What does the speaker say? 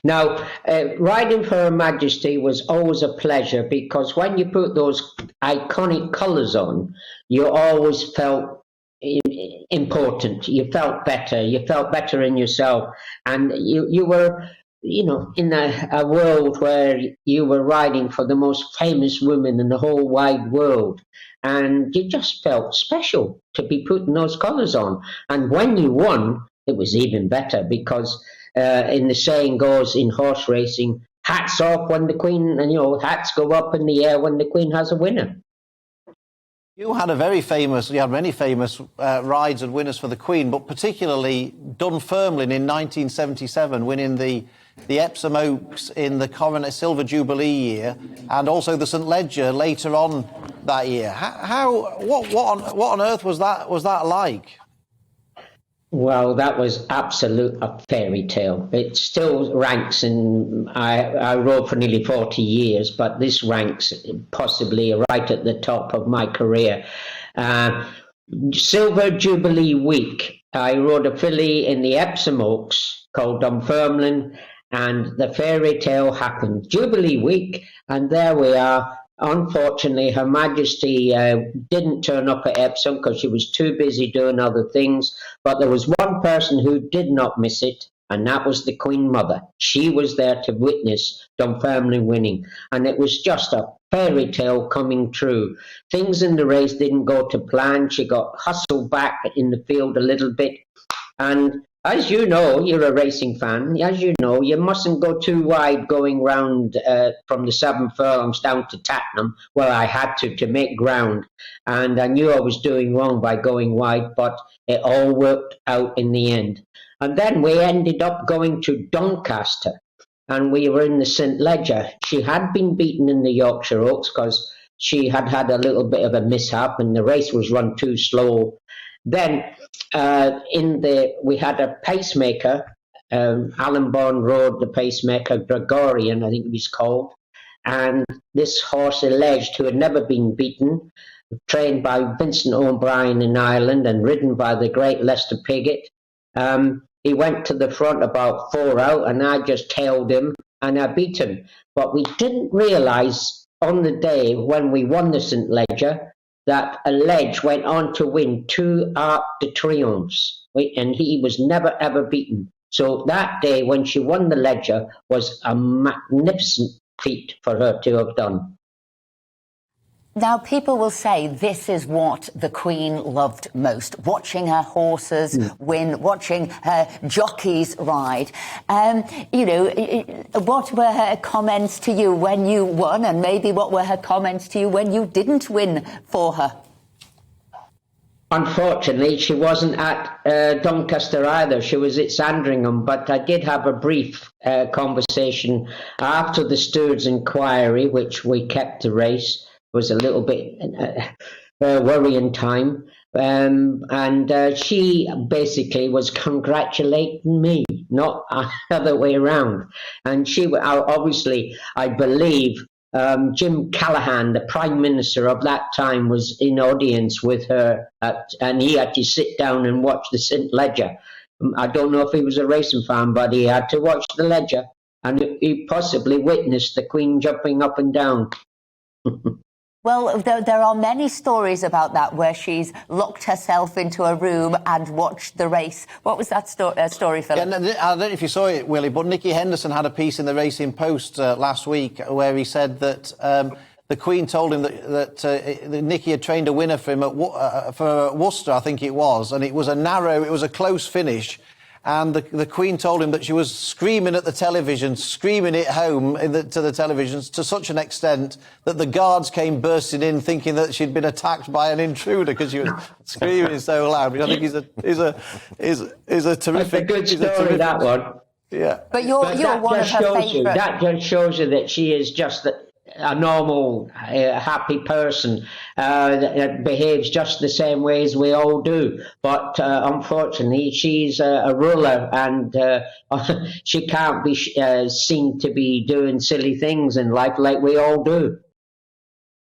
Now, riding for Her Majesty was always a pleasure because when you put those iconic colours on, you always felt important. You felt better. You felt better in yourself, and you were, in a world where you were riding for the most famous women in the whole wide world, and you just felt special to be putting those colours on. And when you won, it was even better because. In the saying goes in horse racing, hats off when the Queen, and hats go up in the air when the Queen has a winner. You had many famous rides and winners for the Queen, but particularly Dunfermline in 1977, winning the Epsom Oaks in the Silver Jubilee year, and also the St Leger later on that year. What on earth was that like? Well, that was absolute a fairy tale. It still ranks, and I rode for nearly 40 years, but this ranks possibly right at the top of my career. Silver Jubilee week, I rode a filly in the Epsom Oaks called Dunfermline, and the fairy tale happened. Jubilee week, and there we are. Unfortunately, Her Majesty didn't turn up at Epsom because she was too busy doing other things. But there was one person who did not miss it, and that was the Queen Mother. She was there to witness Dunfermline winning, and it was just a fairy tale coming true. Things in the race didn't go to plan. She got hustled back in the field a little bit, and as you know, you're a racing fan, as you know, you mustn't go too wide going round from the 7 furlongs down to Tattenham. Well, I had to make ground, and I knew I was doing wrong by going wide, but it all worked out in the end. And then we ended up going to Doncaster, and we were in the St Leger. She had been beaten in the Yorkshire Oaks because she had had a little bit of a mishap, and the race was run too slow. Then we had a pacemaker, Alan Bourne rode the pacemaker, Gregorian, I think he was called, and this horse alleged, who had never been beaten, trained by Vincent O'Brien in Ireland and ridden by the great Lester Piggott. He went to the front about 4 out, and I just tailed him and I beat him. But we didn't realise on the day when we won the St Leger that Allege went on to win 2 Arc de Triomphes, and he was never ever beaten. So that day when she won the Leger was a magnificent feat for her to have done. Now, people will say this is what the Queen loved most, watching her horses win, watching her jockeys ride. What were her comments to you when you won, and maybe what were her comments to you when you didn't win for her? Unfortunately, she wasn't at Doncaster either. She was at Sandringham, but I did have a brief conversation after the steward's inquiry, which we kept the race. Was a little bit worrying time, and she basically was congratulating me, not the other way around. And she obviously, I believe, Jim Callaghan, the Prime Minister of that time, was in audience with her, and he had to sit down and watch the St Leger. I don't know if he was a racing fan, but he had to watch the Leger, and he possibly witnessed the Queen jumping up and down. Well, there are many stories about that where she's locked herself into a room and watched the race. What was that story, Philip? Yeah, I don't know if you saw it, Willie, but Nicky Henderson had a piece in the Racing Post last week where he said that the Queen told him that Nicky had trained a winner for him for Worcester, I think it was, and it was a close finish. And the Queen told him that she was screaming at the television, screaming it home to the televisions to such an extent that the guards came bursting in thinking that she'd been attacked by an intruder because she was screaming so loud. Which I think is a terrific... That's a good story, that one. Yeah. But you're one of her favourite... That just shows you that she is just a normal, happy person that behaves just the same way as we all do. But unfortunately, she's a ruler, and she can't be seen to be doing silly things in life like we all do.